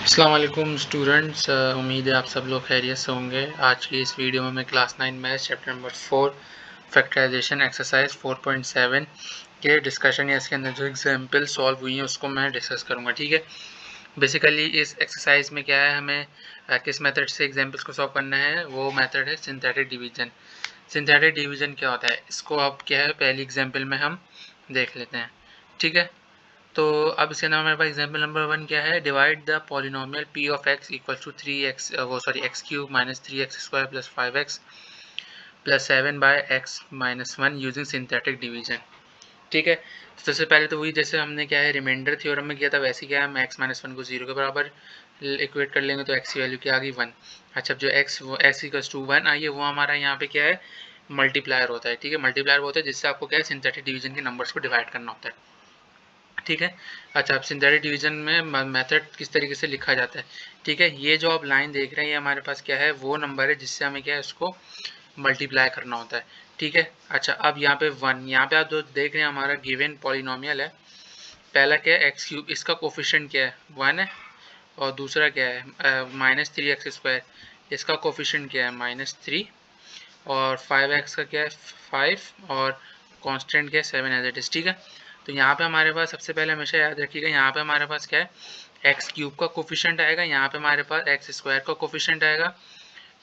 अस्सलाम वालेकुम स्टूडेंट्स, उम्मीद है आप सब लोग खैरियत से होंगे। आज की इस वीडियो में मैं class 9 maths chapter number 4 factorisation exercise 4.7 के डिस्कशन या इसके अंदर जो एग्जाम्पल सॉल्व हुई हैं उसको मैं डिस्कस करूंगा। ठीक है, बेसिकली इस एक्सरसाइज में क्या है, हमें किस मेथड से एग्जाम्पल्स को सॉल्व करना है। वो मेथड है सिंथेटिक डिवीजन। सिंथेटिक डिवीजन क्या होता है, इसको अब क्या है पहली एग्जाम्पल में हम देख लेते हैं। ठीक है, तो अब इसके अंदर हमारे पास एग्जाम्पल नंबर 1 क्या है, divide the polynomial p of x equal to 3x x cube minus 3x square plus 5x plus 7 by x minus 1 using synthetic division. ठीक है, तो सबसे पहले तो वही जैसे हमने क्या है रिमाइंडर थ्योरम में किया था वैसे क्या है, हम x माइनस 1 को 0 के बराबर इक्वेट कर लेंगे तो x की वैल्यू क्या आ गई 1। अच्छा, जो x इक्वल टू 1 आई है वो हमारा यहाँ पे क्या है मल्टीप्लायर होता है। ठीक है, मल्टीप्लायर होता है जिससे आपको क्या है सिंथेटिक डिवीजन के नंबर्स को डिवाइड करना होता है। ठीक है, अच्छा अब सिंथेटिक डिवीजन में मेथड किस तरीके से लिखा जाता है। ठीक है, ये जो आप लाइन देख रहे हैं ये हमारे पास क्या है वो नंबर है जिससे हमें क्या है इसको मल्टीप्लाई करना होता है। ठीक है, अच्छा अब यहाँ पे 1, यहाँ पे आप जो देख रहे हैं हमारा गिवन पॉलिनोमियल है। पहला क्या है एक्स क्यूब, इसका कोफिशिएंट क्या है 1 है, और दूसरा क्या है माइनस 3x स्क्वायर, इसका कोफिशिएंट क्या है -3, और 5x का क्या है 5, और कांस्टेंट क्या है 7 एज इट इज। ठीक है, तो यहाँ पे हमारे पास सबसे पहले हमेशा याद रखिएगा यहाँ पे हमारे पास क्या है एक्स क्यूब का कोफिशिएंट आएगा, यहाँ पे हमारे पास एक्स स्क्वायर का कोफिशिएंट आएगा,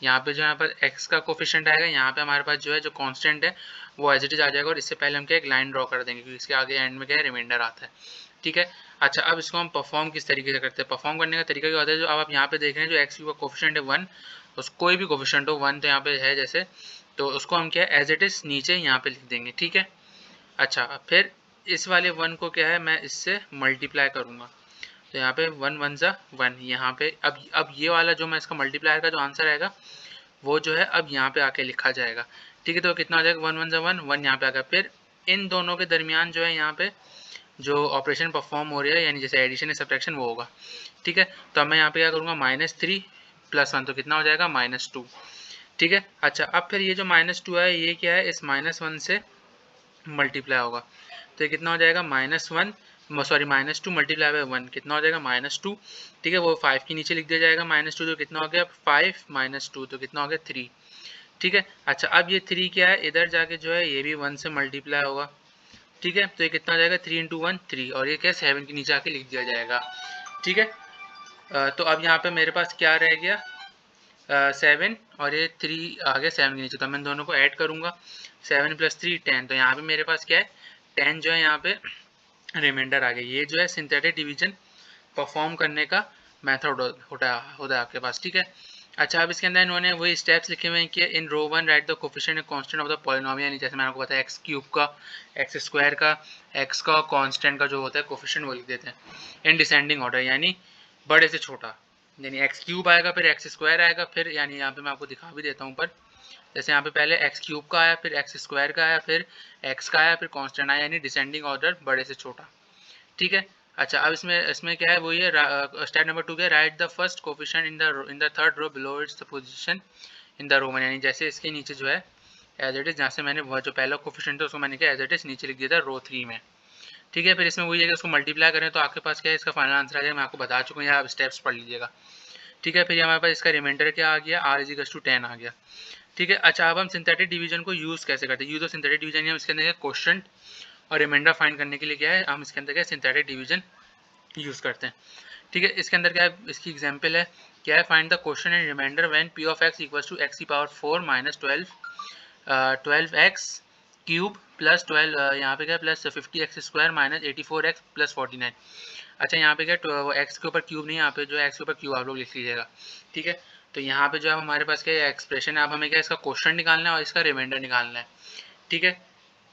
यहाँ पे जो यहाँ पर एक्स का कोफिशिएंट आएगा, यहाँ पे हमारे पास जो है जो कांस्टेंट है वो एज इट इज आ जाएगा। और इससे पहले हम क्या एक लाइन ड्रॉ कर देंगे क्योंकि इसके आगे एंड में क्या है रिमाइंडर आता है। ठीक है, अच्छा अब इसको हम परफॉर्म किस तरीके से करते हैं, परफॉर्म करने का तरीका क्या होता है, जो अब आप यहाँ पे देख रहे हैं जो एक्स क्यूब का कोफिशिएंट है 1, उस कोई भी कोफिशिएंट हो 1 तो यहाँ पे है जैसे, तो उसको हम क्या है एज इट इज नीचे यहाँ पे लिख देंगे। ठीक है, अच्छा फिर इस वाले 1 को क्या है मैं इससे मल्टीप्लाई करूँगा, तो यहाँ पे 1 1 ज़ा 1, यहाँ पे अब ये वाला जो मैं इसका मल्टीप्लायर का जो आंसर आएगा वो जो है अब यहाँ पे आके लिखा जाएगा। ठीक है, तो कितना हो जाएगा 1 1 ज़ा 1 1 यहाँ पे आ गया। फिर इन दोनों के दरमियान जो है यहाँ पे जो ऑपरेशन परफॉर्म हो रही है यानी जैसे एडिशन या सब्ट्रैक्शन वो होगा। ठीक है, तो अब मैं यहाँ पे क्या करूँगा -3 + 1 तो कितना हो जाएगा -2। ठीक है, अच्छा अब फिर ये जो -2 है ये क्या है इस -1 से मल्टीप्लाई होगा, तो ये कितना हो जाएगा -1 सॉरी -2 मल्टीप्लाई बाय 1 कितना हो जाएगा -2। ठीक है, वो 5 के नीचे लिख दिया जाएगा -2, तो कितना हो गया 5 -2 तो कितना हो गया 3। ठीक है, अच्छा अब ये 3 क्या है इधर जाके जो है ये भी 1 से मल्टीप्लाई होगा। ठीक है, तो ये कितना हो जाएगा 3 × 1 3, और ये क्या 7 के नीचे आके लिख दिया जाएगा। ठीक है, तो अब यहाँ पे मेरे पास क्या रह गया 7, और ये 3 आ गया 7 के नीचे, तो मैं दोनों को ऐड करूँगा 7 + 3 10, तो यहाँ पे मेरे पास क्या है 10 जो है यहाँ पे रिमाइंडर आ गया। ये जो है सिंथेटिक डिवीजन परफॉर्म करने का मेथड होता है आपके पास। ठीक है, अच्छा अब इसके अंदर इन्होंने वही स्टेप्स लिखे हुए हैं कि इन रो 1 right the coefficient and constant of the polynomial, यानी जैसे मैंने आपको बताया एक्स क्यूब का, एक्स स्क्वायर का, एक्स का कांस्टेंट का जो होता है कोफिशिएंट वो लिख देते हैं इन डिसेंडिंग ऑर्डर, यानी बड़े से छोटा, यानी एक्स क्यूब आएगा फिर एक्स स्क्वायर आएगा, फिर यानी यहाँ पे मैं आपको दिखा भी देता हूँ ऊपर, जैसे यहाँ पे पहले एक्स क्यूब का आया, फिर एक्स स्क्वायर का आया, फिर एक्स का आया, फिर कांस्टेंट आया, यानी डिसेंडिंग ऑर्डर बड़े से छोटा। ठीक है, अच्छा अब इसमें इसमें क्या है वो ये स्टेप नंबर 2 क्या है, write the first coefficient in the third row below its position in the row, यानी जैसे इसके नीचे जो है एज इट इज जहाँ से मैंने वो जो पहला कोफिशिएंट है उसको मैंने क्या एज इट इज नीचे लिख दिया था रो 3 में। ठीक है, फिर इसमें वही है कि उसको मल्टीप्लाई करें तो आपके पास क्या है इसका फाइनल आंसर आ जाएगा, मैं आपको बता चुका हूँ, यहाँ आप स्टेप्स पढ़ लीजिएगा। ठीक है, फिर हमारे पास इसका रिमाइंडर क्या आ गया r = 10 आ गया। ठीक है, अच्छा अब हम सिंथेटिक डिवीजन को यूज़ कैसे करते हैं, यूज ऑफ सिंथेटिक डिवीजन हम इसके अंदर क्वेश्चन और रिमाइंडर फाइंड करने के लिए क्या है हम इसके अंदर क्या सिंथेटिक डिवीजन यूज़ करते हैं। ठीक है, इसके अंदर क्या है इसकी एग्जांपल है क्या है, find the question and remainder when p of x equals to x⁴ minus 12x cube plus 12 यहाँ पे क्या plus 50x² minus 84x plus 49। अच्छा यहाँ पे क्या x के ऊपर क्यूब नहीं, यहाँ पे जो है x के ऊपर क्यूब आप लोग लिख लीजिएगा। ठीक है, तो यहाँ पे जो है हमारे पास क्या एक्सप्रेशन है, अब हमें क्या इसका क्वेश्चन निकालना है और इसका रिमाइंडर निकालना है। ठीक है,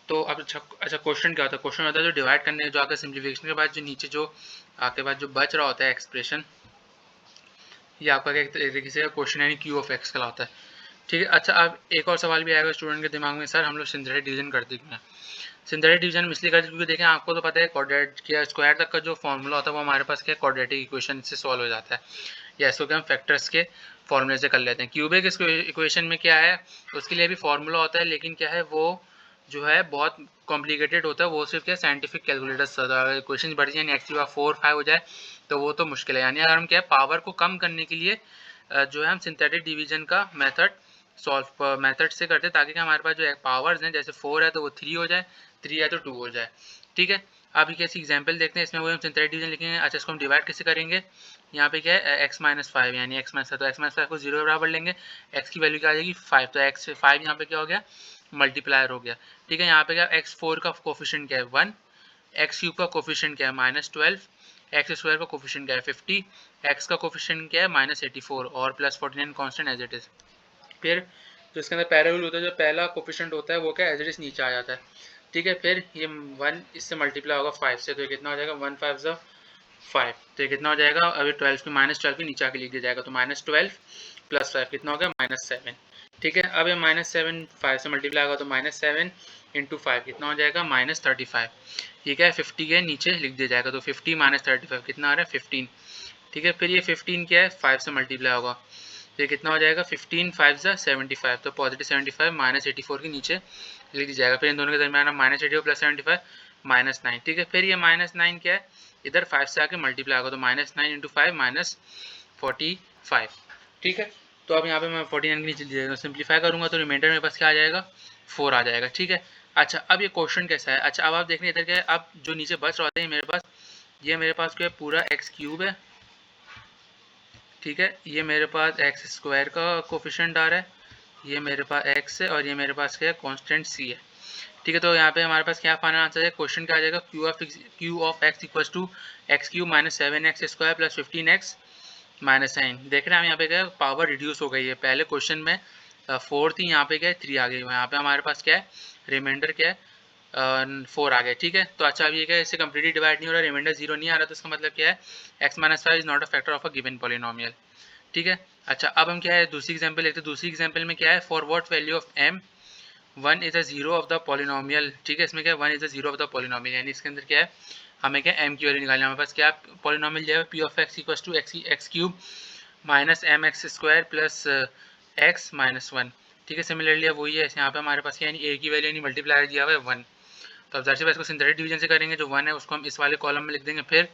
तो अब अच्छा क्वेश्चन क्या होता है, क्वेश्चन होता है जो डिवाइड करने जो आकर सिंप्लीफिकेशन के बाद जो नीचे जो आपके पास जो बच रहा होता है एक्सप्रेशन, ये आपका एक तरीके से क्वेश्चन यानी क्यू ऑफ एक्स कहलाता है। ठीक है, अच्छा अब एक और सवाल भी आएगा स्टूडेंट के दिमाग में, सर हम लोग सिंथेटिक डिवीजन करते क्यों हैं। सिंथेटिक डिवीजन इसलिए करते क्योंकि देखें आपको तो पता है क्वाड्रेट क्या स्क्वायर तक का जो फॉर्मूला होता है वो हमारे पास क्या क्वाड्रेटिक इक्वेशन से सॉल्व हो जाता है, या इसको क्या हम फैक्टर्स के फॉर्मूले से कर लेते हैं। क्यूबिक इक्वेशन में क्या है उसके लिए भी फॉर्मूला होता है, लेकिन क्या है वो जो है बहुत कॉम्प्लिकेटेड होता है, वो सिर्फ क्या साइंटिफिक कैलकुलेटर क्वेश्चन बढ़ जाए यानी एक्स की पावर 4-5 हो जाए तो वो तो मुश्किल है। यानी अगर हम क्या है पावर को कम करने के लिए जो है हम सिंथेटिक डिवीजन का मेथड से करते हैं, ताकि हमारे पास जो पावर्स हैं जैसे 4 है तो वो 3 हो जाए, 3 है तो 2 हो जाए। ठीक है, अभी कैसी एग्जांपल देखते हैं। इसमें वो हम सिंथेटिक डिवीजन लिखेंगे। अच्छा, इसको हम डिवाइड कैसे करेंगे? यहाँ पे क्या है x-5 यानी x-5 तो x-5 को 0 के बराबर लेंगे, x की वैल्यू क्या आ जाएगी 5, तो x5 यहाँ पे क्या हो गया मल्टीप्लायर हो गया। ठीक है, यहाँ पे क्या x4 का कोफिशिएंट क्या है 1, x3 का कोफिशिएंट क्या है -12, x2 का कोफिशिएंट क्या है 50, x का कोफिशिएंट क्या है -84 और +49 कांस्टेंट एज इट इज। फिर जो इसके अंदर पहला रूल होता है, जो पहला कोफिशिएंट होता है वो क्या एज इट इज नीचे आ जाता है। ठीक है, फिर ये 1 इससे मल्टीप्लाई होगा 5 से, तो ये कितना हो जाएगा 1 5 5, तो ये कितना हो जाएगा अभी 12 की -12 नीचे आके लिख दिया जाएगा, तो -12 + 5 कितना हो गया -7। ठीक है, अब ये -7 5 से मल्टीप्लाई होगा तो -7 × 5 कितना हो जाएगा -35। ठीक है, 50 के नीचे लिख दिया जाएगा, तो 50 - 35 कितना आ रहा है 15। ठीक है, फिर ये 15 क्या है 5 से मल्टीप्लाई होगा तो ये कितना हो जाएगा 15 5 75, तो पॉजिटिव 75 -84 के नीचे लिख दिया जाएगा। फिर इन दोनों के दरमियान -84 + 75 -9। ठीक है, फिर ये -9 क्या है इधर 5 से आके मल्टीप्लाई होगा, तो -9 × 5 -45। ठीक है, तो अब यहाँ पे मैं 49 के नीचे सिंप्लीफाई करूँगा तो रिमाइंडर मेरे पास क्या आ जाएगा 4 आ जाएगा। ठीक है, अच्छा अब ये क्वेश्चन कैसा है। अच्छा, अब आप देख रहे हैं इधर क्या है, अब जो नीचे बच रहा है मेरे पास, ये मेरे पास क्या है पूरा x³ है। ठीक है, ये मेरे पास x² का कोफिशिएंट आ रहा है, ये मेरे पास x है और ये मेरे पास क्या है कांस्टेंट c है। ठीक है, तो यहाँ पे हमारे पास क्या फाइनल आंसर है, क्वेश्चन क्या आ जाएगा q of x equals to x³ - 7x² + 15x -9। देख रहे हैं हम यहाँ पे क्या पावर रिड्यूस हो गई है, पहले क्वेश्चन में 4 थी, यहाँ पे क्या है 3 आ गई, यहाँ पे हमारे पास क्या है रिमाइंडर क्या है 4 आ गया। ठीक है, तो अच्छा अब ये क्या है इससे कम्प्लीटली डिवाइड नहीं हो रहा, रिमाइंडर 0 नहीं आ रहा, तो इसका मतलब क्या है x - 5 is not a factor of a given polynomial. ठीक है, अच्छा अब हम क्या है दूसरी एग्जांपल लेते हैं। दूसरी एग्जांपल में क्या है for what value of m 1 is a zero of the polynomial. ठीक है, इसमें क्या है 1 is a zero of the polynomial, यानी इसके अंदर क्या है हमें क्या m की वैल्यू निकालनी है। हमारे पास क्या पॉलिनोमियल जो है p of x equals to x³ - mx² + x - 1। ठीक है, सिमिलरली अब वही है यहाँ पे हमारे पास क्या है a की वैल्यू नहीं मल्टीप्लाई दिया हुआ है 1, तो अब जाहिर सी बात इसको सिंथेटिक डिवीजन से करेंगे, जो 1 है उसको हम इस वाले कॉलम में लिख देंगे। फिर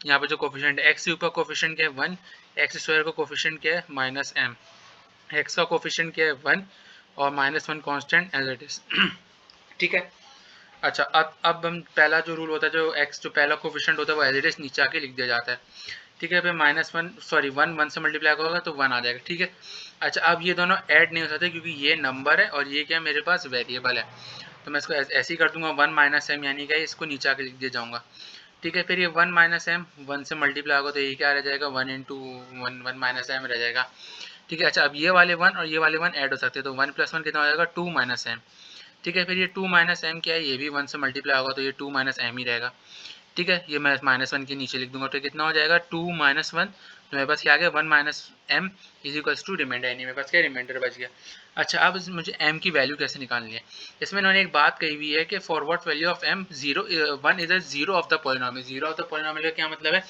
यहाँ पे जो कोफिशिएंट है x³ का कोफिशिएंट क्या है 1, x² का कोफिशिएंट क्या है -m, x का कोफिशिएंट क्या है 1 और -1 कांस्टेंट एज इट इज। ठीक है, अच्छा अब हम पहला जो रूल होता है जो x जो पहला कोफिशिएंट होता है वो एज इट इज नीचे आके लिख दिया जाता है। ठीक है, फिर -1 से मल्टीप्लाई होगा तो 1 आ जाएगा। ठीक है, अच्छा अब ये दोनों ऐड नहीं हो सकते क्योंकि ये नंबर है और ये क्या मेरे पास वेरिएबल है, तो मैं इसको ऐसे ही कर दूंगा 1 - m यानी क्या इसको नीचे आके लिख दिया जाऊंगा। ठीक है, फिर ये 1 - m 1 से मल्टीप्लाई होगा तो ये क्या रह जाएगा 1 × 1 - m रह जाएगा। ठीक है, अच्छा अब ये वाले 1 और ये वाले 1 ऐड हो सकते हैं, तो 1 + 1 कितना हो जाएगा 2 - m। ठीक है, फिर ये 2 - m क्या है ये भी 1 से मल्टीप्लाई होगा तो ये 2 - m ही रहेगा। ठीक है, ये मैं -1 के नीचे लिख दूंगा तो कितना हो जाएगा 2 - 1, तो मेरे पास क्या आ गया 1 - m is equals to remainder, यानी मेरे पास क्या रिमाइंडर बच गया। अच्छा अब मुझे m की वैल्यू कैसे निकालनी है। इसमें इन्होंने एक बात कही हुई है कि for what value of m 1 is a zero of the polynomial. Zero of the polynomial का क्या मतलब है,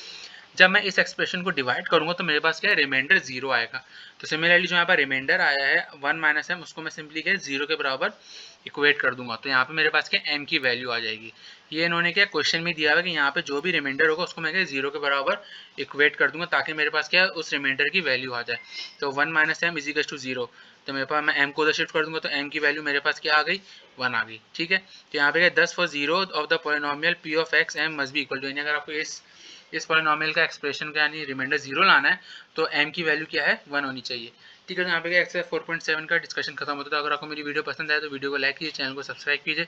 जब मैं इस एक्सप्रेशन को डिवाइड करूंगा तो मेरे पास क्या है रिमाइंडर 0 आएगा। तो सिमिलरली जो यहाँ पर रिमाइंडर आया है 1 - m उसको मैं सिंपली क्या 0 के बराबर इक्वेट कर दूंगा, तो यहाँ पे मेरे पास क्या m की वैल्यू आ जाएगी। ये इन्होंने क्या क्वेश्चन में दिया हुआ है कि यहाँ पे जो भी रिमाइंडर होगा उसको मैं क्या 0 के बराबर इक्वेट कर दूंगा ताकि मेरे पास क्या उस रिमाइंडर की वैल्यू आ जाए। तो 1 - m इज इक्वल टू 0, तो मेरे पास मैं m को उधर शिफ्ट कर दूंगा तो m की वैल्यू मेरे पास क्या आ गई 1 आ गई। ठीक है, तो यहाँ पे क्या 10 for zero of the polynomial p of x m must be equal to, यानी अगर आपको इस पॉलिनोमियल का एक्सप्रेशन का यानी रिमाइंडर 0 लाना है तो m की वैल्यू क्या है 1 होनी चाहिए। ठीक है, तो यहाँ पे एक्सरसाइज 4.7 का डिस्कशन खत्म होता है। तो अगर आपको मेरी वीडियो पसंद आए तो वीडियो को लाइक कीजिए, चैनल को सब्सक्राइब कीजिए,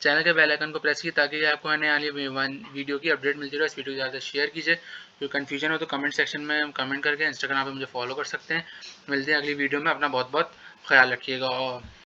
चैनल के बेल आइकन को प्रेस कीजिए ताकि आपको आने वाली वीडियो की अपडेट मिलती रहे। इस वीडियो को ज़्यादा शेयर कीजिए, कोई कन्फ्यूजन हो तो कमेंट सेक्शन में कमेंट करके इंस्टाग्राम पर मुझे फॉलो कर सकते हैं। मिलते हैं अगली वीडियो में, अपना बहुत बहुत ख्याल रखिएगा और